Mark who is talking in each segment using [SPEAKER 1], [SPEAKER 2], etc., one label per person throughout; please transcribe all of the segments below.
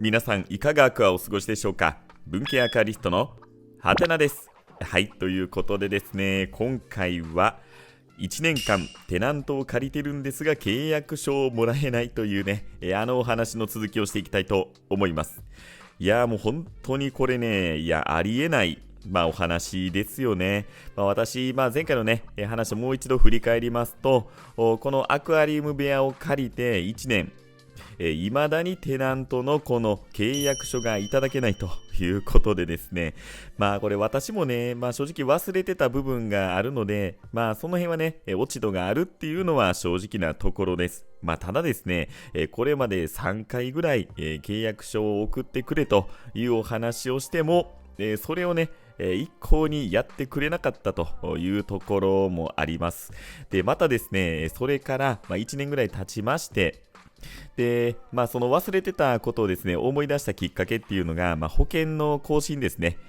[SPEAKER 1] 皆さんいかがお過ごしでしょうか。文系アカリストのはてなです。はい、ということでですね、今回は1年間テナントを借りてるんですが契約書をもらえないというね、お話の続きをしていきたいと思います。いやもう本当にこれね、ありえないお話ですよね。私、前回のね、話をもう一度振り返りますと、このアクアリウム部屋を借りて1年、未だにテナントのこの契約書がいただけないということでですね、これ私もね、正直忘れてた部分があるので、その辺はね、落ち度があるっていうのは正直なところです。ただですね、これまで3回ぐらい、契約書を送ってくれというお話をしても、それをね、一向にやってくれなかったというところもあります。で、またですね、それから1年ぐらい経ちまして、で、その忘れてたことをですね、思い出したきっかけっていうのが、保険の更新ですね。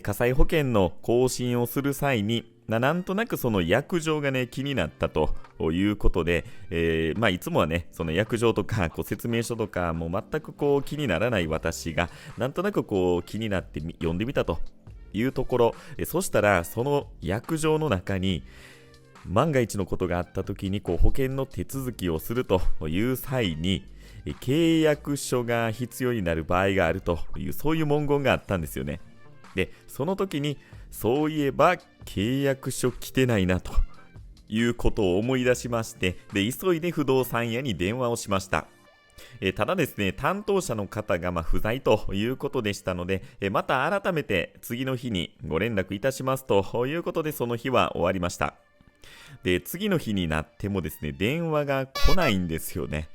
[SPEAKER 1] 火災保険の更新をする際に、なんとなくその約定がね、気になったということで、いつもはね、その約定とか説明書とか、もう全く気にならない私が、なんとなく気になって読んでみたというところ、そしたら、その約定の中に、万が一のことがあった時に保険の手続きをするという際に契約書が必要になる場合があるというそういう文言があったんですよね。で、その時にそういえば契約書来てないなということを思い出しまして、で急いで不動産屋に電話をしました。ただですね、担当者の方が不在ということでしたので、また改めて次の日にご連絡いたしますということで、その日は終わりました。で、次の日になってもですね、電話が来ないんですよね。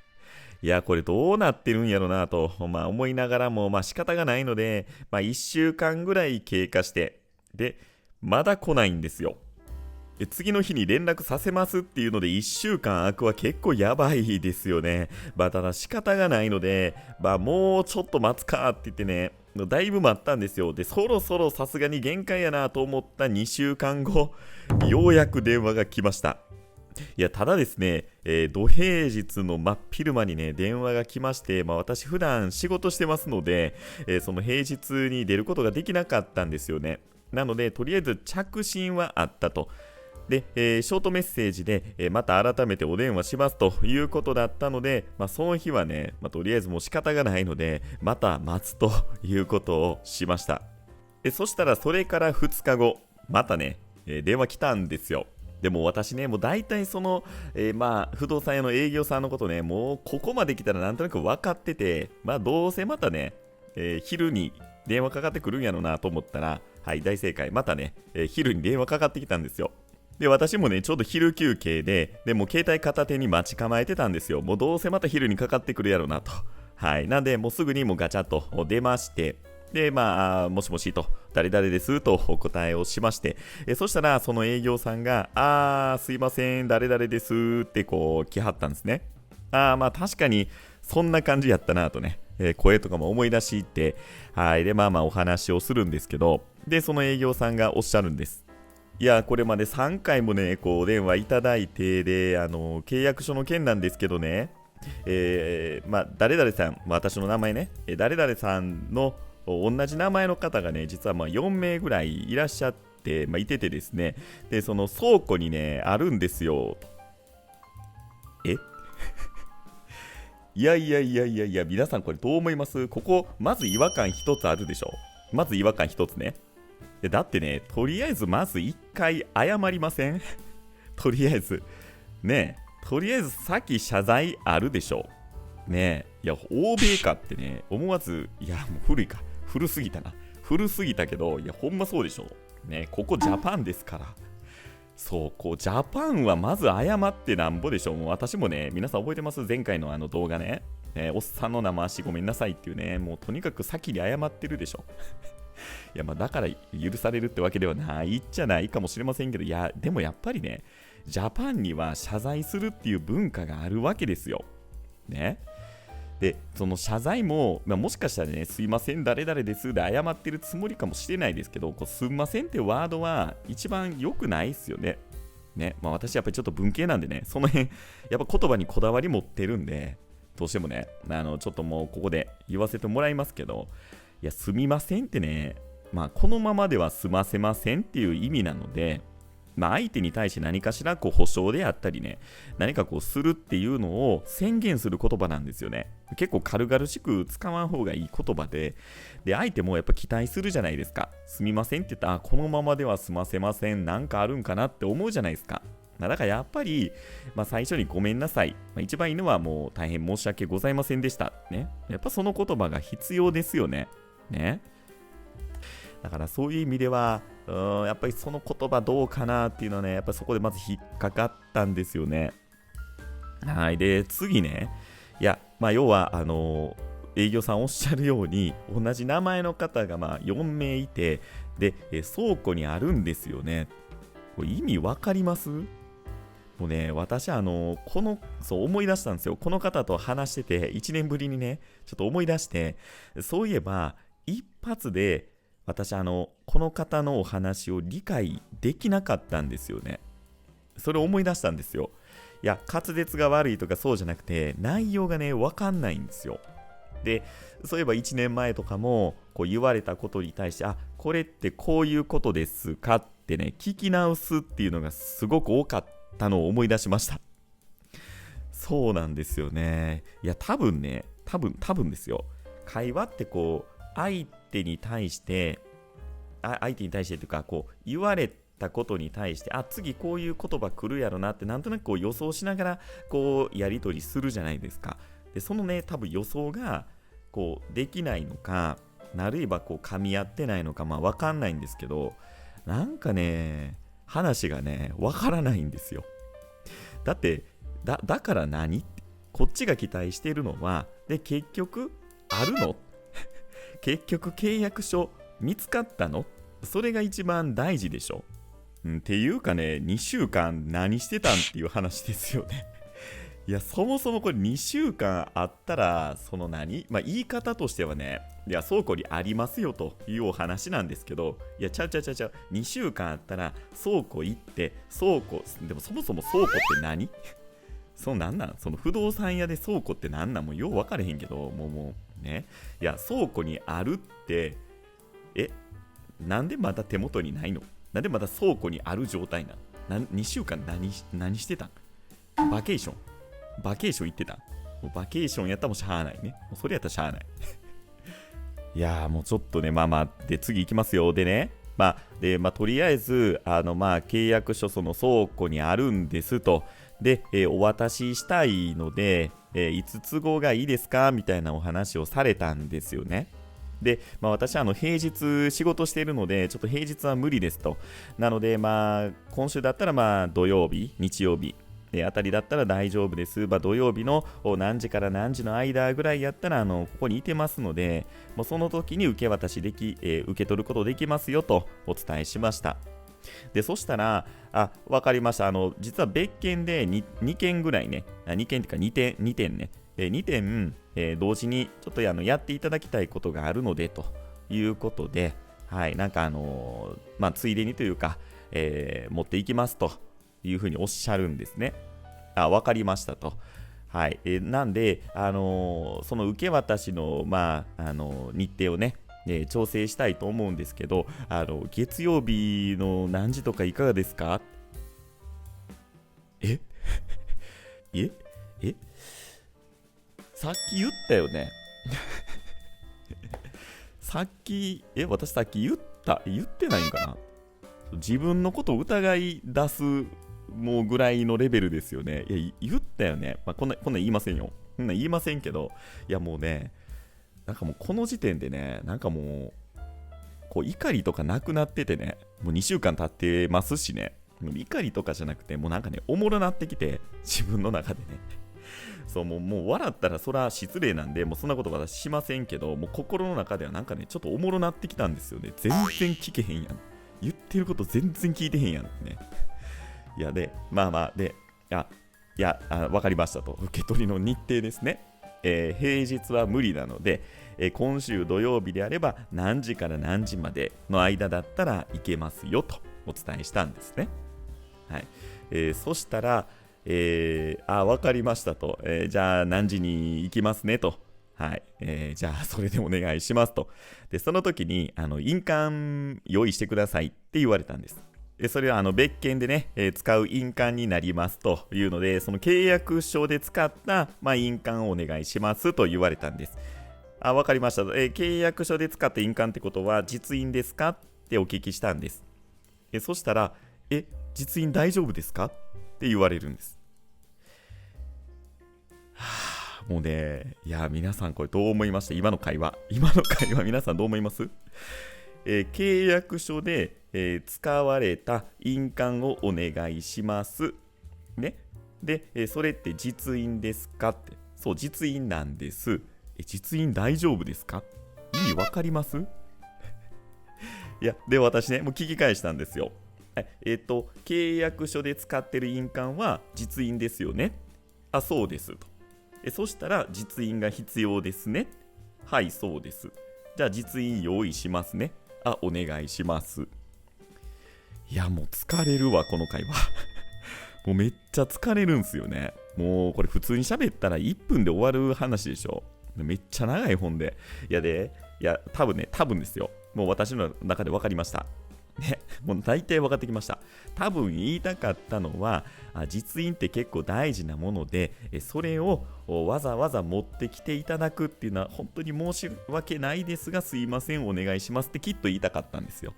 [SPEAKER 1] いや、これどうなってるんやろなと、思いながらも、仕方がないので、1週間ぐらい経過して、で、まだ来ないんですよ。で、次の日に連絡させますっていうので1週間空くは結構やばいですよね。ただ仕方がないので、もうちょっと待つかって言ってね、だいぶ待ったんですよ。で、そろそろさすがに限界やなと思った2週間後、ようやく電話が来ました。いや、ただですね、土平日の真っ昼間にね、電話が来まして、私普段仕事してますので、その平日に出ることができなかったんですよね。なので、とりあえず着信はあったと。で、ショートメッセージで、また改めてお電話しますということだったので、その日はね、とりあえずもう仕方がないので、また待つということをしました。そしたらそれから2日後、またね、電話来たんですよ。でも私ね、もう大体その、不動産屋の営業さんのことね、もうここまで来たらなんとなく分かってて、どうせまたね、昼に電話かかってくるんやろなと思ったら、はい、大正解。またね、昼に電話かかってきたんですよ。で、私もね、ちょうど昼休憩で、も携帯片手に待ち構えてたんですよ。もうどうせまた昼にかかってくるやろなと。はい。なんで、もうすぐにもうガチャッと出まして、で、もしもしと、誰々ですとお答えをしまして、そしたら、その営業さんが、すいません、誰々ですって来はったんですね。確かに、そんな感じやったなとね、声とかも思い出して、はい。で、お話をするんですけど、で、その営業さんがおっしゃるんです。いや、これまで3回もね、お電話いただいて、で、契約書の件なんですけどね、誰々さん、私の名前ね、誰々さんの同じ名前の方がね、実は4名ぐらいいらっしゃって、いててですね、で、その倉庫にね、あるんですよ。えいや、皆さんこれどう思います？ここ、まず違和感一つあるでしょ。まず違和感一つね。だってね、とりあえずまず一回謝りません？とりあえず。ねえ、とりあえずさっき謝罪あるでしょ。ねえ、いや、欧米かってね、思わず、いや、もう古いか。古すぎたな。古すぎたけど、いや、ほんまそうでしょ。ねえ、ここジャパンですから。そう、ジャパンはまず謝ってなんぼでしょ。もう私もね、皆さん覚えてます？前回の動画ね。おっさんの生足ごめんなさいっていうね、もうとにかく先に謝ってるでしょ。いや、だから許されるってわけではないじゃないかもしれませんけど、いや、でもやっぱりね、ジャパンには謝罪するっていう文化があるわけですよ。ね。で、その謝罪も、もしかしたらね、すいません、誰々ですで謝ってるつもりかもしれないですけど、すんませんってワードは一番良くないですよね。ね。私やっぱりちょっと文系なんでね、その辺、やっぱ言葉にこだわり持ってるんで、どうしてもね、ちょっともうここで言わせてもらいますけど、いや、すみませんってね、このままでは済ませませんっていう意味なので、相手に対して何かしら保証であったりね、何かするっていうのを宣言する言葉なんですよね。結構軽々しく使わん方がいい言葉で、相手もやっぱ期待するじゃないですか。すみませんって言ったら、このままでは済ませません、なんかあるんかなって思うじゃないですか。だからやっぱり、最初にごめんなさい。一番いいのはもう大変申し訳ございませんでした。ね。やっぱその言葉が必要ですよね。ね。だからそういう意味では、やっぱりその言葉どうかなっていうのはね、やっぱりそこでまず引っかかったんですよね。はい。で、次ね。いや、要は、営業さんおっしゃるように、同じ名前の方が4名いて、で、倉庫にあるんですよね。これ意味わかります？もうね、私そう思い出したんですよ。この方と話してて、1年ぶりにね、ちょっと思い出して、そういえば、一発で、私この方のお話を理解できなかったんですよね。それを思い出したんですよ。いや、滑舌が悪いとかそうじゃなくて、内容がね、わかんないんですよ。で、そういえば1年前とかも言われたことに対して、これってこういうことですかってね、聞き直すっていうのがすごく多かったのを思い出しました。そうなんですよね。いや、多分ですよ。会話って相手に対してというか、言われたことに対して、次こういう言葉来るやろなってなんとなく予想しながらやり取りするじゃないですか。で、そのね、多分予想ができないのか、あるいは噛み合ってないのか、わかんないんですけど、なんかね、話がね、わからないんですよ。だって、だから何って、こっちが期待しているのは、で、結局、あるの結局契約書見つかったの？それが一番大事でしょ。っていうかね、2週間何してたんっていう話ですよね。いや、そもそもこれ2週間あったら、言い方としてはね、いや、倉庫にありますよというお話なんですけど、いや、ちゃう、2週間あったら倉庫行って、でもそもそも倉庫って何？なんなんその不動産屋で倉庫ってなんなんもうよう分かれへんけど、もうね。いや、倉庫にあるって、なんでまだ手元にないの？なんでまだ倉庫にある状態2週間何してたん？バケーション行ってたん？もうバケーションやったらもうしゃあないね。もうそれやったらしゃあない。いやーもうちょっとね、で、次行きますよ。でね、とりあえず、契約書その倉庫にあるんですと。で、お渡ししたいので、いつ都合がいいですかみたいなお話をされたんですよね。で、私は平日仕事しているので、ちょっと平日は無理ですと。なので、今週だったら土曜日、日曜日、あたりだったら大丈夫です。土曜日の何時から何時の間ぐらいやったら、ここにいてますので、もうその時に受け渡し受け取ることできますよとお伝えしました。で、そしたら、わかりました。実は別件で 2件ぐらいね、2件っていうか2点ね、2点、同時にちょっとやっていただきたいことがあるのでということで、はい、ついでにというか、持っていきますというふうにおっしゃるんですね。わかりましたと。はい、なんで、その受け渡しの、日程をね、調整したいと思うんですけど、月曜日の何時とかいかがですか？ええさっき言ったよね。私さっき言ってないんかな？自分のことを疑い出すもうぐらいのレベルですよね。いや、言ったよね。こんなん言いませんよ。こんなん言いませんけど、いやもうね、なんかもうこの時点でね、なんかもう、怒りとかなくなっててね、もう2週間経ってますしね、怒りとかじゃなくて、もうなんかね、おもろなってきて、自分の中でね。そう、もう笑ったらそら失礼なんで、もうそんなこと私しませんけど、もう心の中ではなんかね、ちょっとおもろなってきたんですよね。全然聞けへんやん。言ってること全然聞いてへんやんってね。いや、で、わかりましたと。受け取りの日程ですね。平日は無理なので、今週土曜日であれば何時から何時までの間だったら行けますよとお伝えしたんですね。はい。そしたら、わかりましたと、じゃあ何時に行きますねと。はい、じゃあそれでお願いしますと。で、その時に印鑑用意してくださいって言われたんです。それは別件でね、使う印鑑になりますというので、その契約書で使った、印鑑をお願いしますと言われたんです。わかりました、契約書で使った印鑑ってことは実印ですかってお聞きしたんです。そしたら、実印大丈夫ですかって言われるんです。もうね、いや、皆さんこれどう思いました？今の会話皆さんどう思います？契約書で、使われた印鑑をお願いします。ね。で、それって実印ですかって。そう、実印なんです。実印大丈夫ですか？意味わかります？いや、で、私ね、もう聞き返したんですよ。契約書で使ってる印鑑は実印ですよね。そうですと。そしたら実印が必要ですね。はい、そうです。じゃあ実印用意しますね。お願いします。いや、もう疲れるわ、この会話。もうめっちゃ疲れるんすよね。もうこれ普通に喋ったら1分で終わる話でしょ。めっちゃ長い本で。いや、多分ですよ。もう私の中で分かりました。ね、もう大体分かってきました。多分言いたかったのは、実印って結構大事なもので、それをわざわざ持ってきていただくっていうのは本当に申し訳ないですが、すいません、お願いしますってきっと言いたかったんですよ。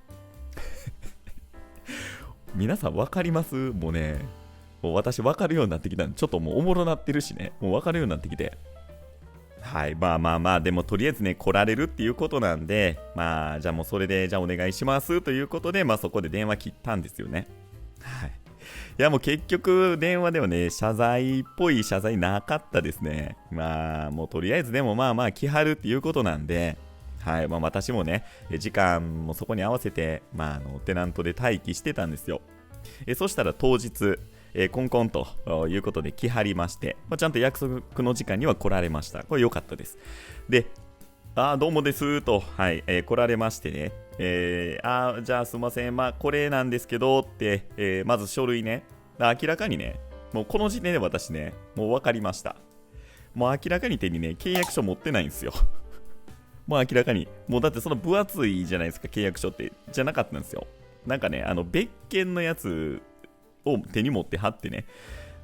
[SPEAKER 1] 皆さん分かります？もうね、もう私分かるようになってきたんで、ちょっともうおもろなってるしね、もう分かるようになってきて。はい、でもとりあえずね、来られるっていうことなんで、じゃあもうそれで、じゃあお願いしますということで、そこで電話切ったんですよね。はい。いやもう結局、電話ではね、謝罪っぽい謝罪なかったですね。もうとりあえずでも来はるっていうことなんで、はい、私もね、時間もそこに合わせて、テナントで待機してたんですよ。そしたら当日、コンコンということで来はりまして、ちゃんと約束の時間には来られました。これ良かったです。で、どうもですと、はい、来られましてね、じゃあすいません、これなんですけどって、まず書類ね、明らかにね、もうこの時点で私ね、もう分かりました。もう明らかに手にね、契約書持ってないんですよ。もう明らかに、もうだってその分厚いじゃないですか、契約書って、じゃなかったんですよ。なんかね、別件のやつを手に持って貼ってね、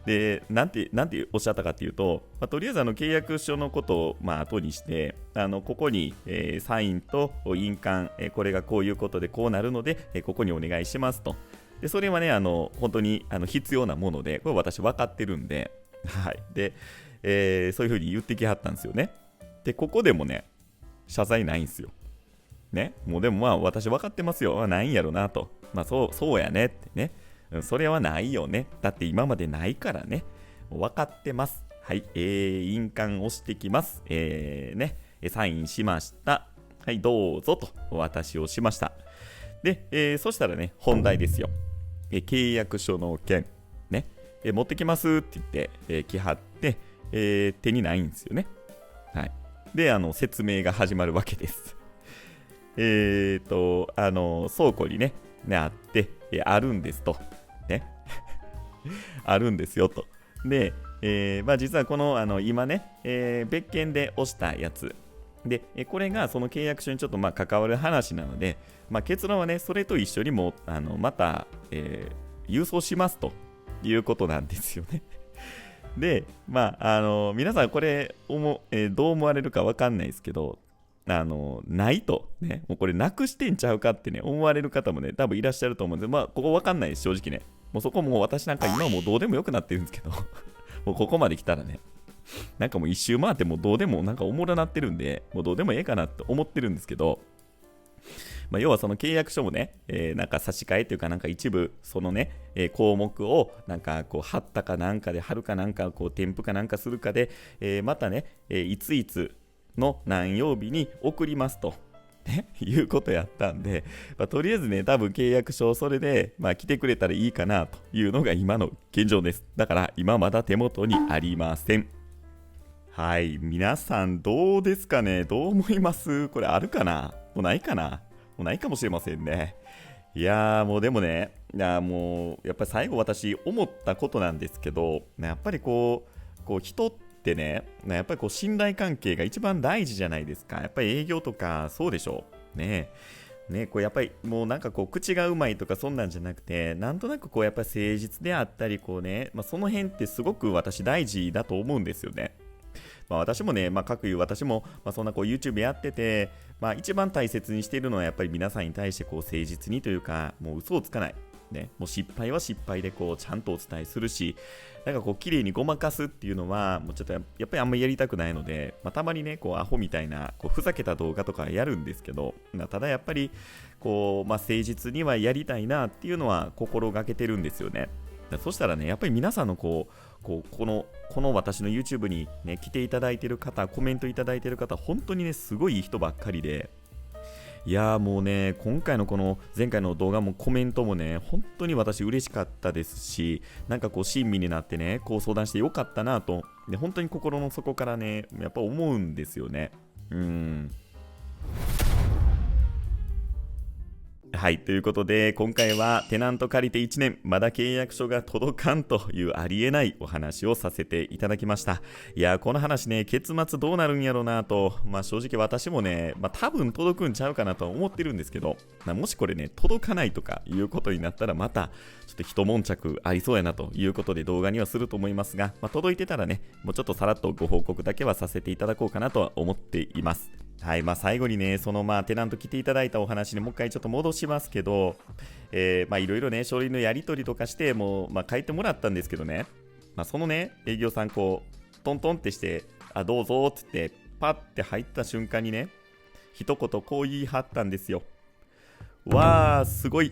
[SPEAKER 1] で、なんておっしゃったかっていうと、とりあえず契約書のことを後にして、ここに、サインと印鑑、これがこういうことでこうなるので、ここにお願いしますと。で、それはね、本当に必要なもので、これ私分かってるんで、はい。で、そういうふうに言ってきはったんですよね。で、ここでもね、謝罪ないんですよ。ね。もうでも私分かってますよ。ないんやろなと。そうやねってね。それはないよね。だって今までないからね。分かってます。はい。印鑑押してきます。サインしました。はい、どうぞとお渡しをしました。で、そしたらね、本題ですよ。契約書の件。ね。持ってきますって言って、来はって、手にないんですよね。はい。で、説明が始まるわけです。倉庫にね、あって、あるんですと。ね。あるんですよと。で、実はこの、今ね、別件で押したやつ。で、これがその契約書にちょっと関わる話なので、結論はね、それと一緒にもまた、郵送しますということなんですよね。で、皆さんこれどう思われるかわかんないですけど、ないと、ね、もうこれなくしてんちゃうかってね、思われる方もね、多分いらっしゃると思うんで、ここわかんないです、正直ね。もうそこもう私なんか今はもうどうでもよくなってるんですけど、もうここまで来たらね、なんかもう一周回ってもうどうでもなんかおもろなってるんで、もうどうでもええかなって思ってるんですけど、要はその契約書もね、なんか差し替えというかなんか一部そのね、項目をなんかこう貼ったかなんかで貼るかなんかこう添付かなんかするかで、またね、いついつの何曜日に送りますと。いうことやったんで、とりあえずね、多分契約書をそれで、来てくれたらいいかなというのが今の現状です。だから今まだ手元にありません。はい、皆さんどうですかね？どう思います？これあるかな？もうないかな？もうないかもしれませんね。いやーもうでもね、もうやっぱり最後私思ったことなんですけど、やっぱりこう人ってね、やっぱりこう信頼関係が一番大事じゃないですか。やっぱり営業とかそうでしょうね。こうやっぱりもうなんかこう口がうまいとかそんなんじゃなくて、なんとなくこうやっぱり誠実であったりこうね、その辺ってすごく私大事だと思うんですよね。私もね、各いう私も、そんなこう YouTube やってて、一番大切にしているのはやっぱり皆さんに対してこう誠実にというか、もう嘘をつかない。ね、もう失敗は失敗でこうちゃんとお伝えするし、なんかこう綺麗にごまかすっていうのはもうちょっとやっぱりあんまりやりたくないので、たまにねこうアホみたいなこうふざけた動画とかやるんですけど、ただやっぱりこう、誠実にはやりたいなっていうのは心がけてるんですよね。そしたらね、やっぱり皆さんのこの私の YouTube に、ね、来ていただいている方、コメントいただいている方、本当にね、すごいいい人ばっかりで、いやーもうね、今回のこの前回の動画もコメントもね、本当に私嬉しかったですし、なんかこう親身になってね、こう相談してよかったなと、で本当に心の底からね、やっぱ思うんですよね。はい、ということで今回はテナント借りて1年まだ契約書が届かんというありえないお話をさせていただきました。いやこの話ね、結末どうなるんやろうなと、正直私もね、多分届くんちゃうかなと思ってるんですけど、もしこれね届かないとかいうことになったらまたちょっと一悶着ありそうやなということで動画にはすると思いますが、届いてたらね、もうちょっとさらっとご報告だけはさせていただこうかなとは思っています。はい、最後にね、そのテナント来ていただいたお話にもう一回ちょっと戻しますけど、いろいろね、書類のやり取りとかしてもう、書いてもらったんですけどね、そのね、営業さんこう、トントンってして、どうぞって言って、パッて入った瞬間にね、一言こう言い張ったんですよ。わー、すごい。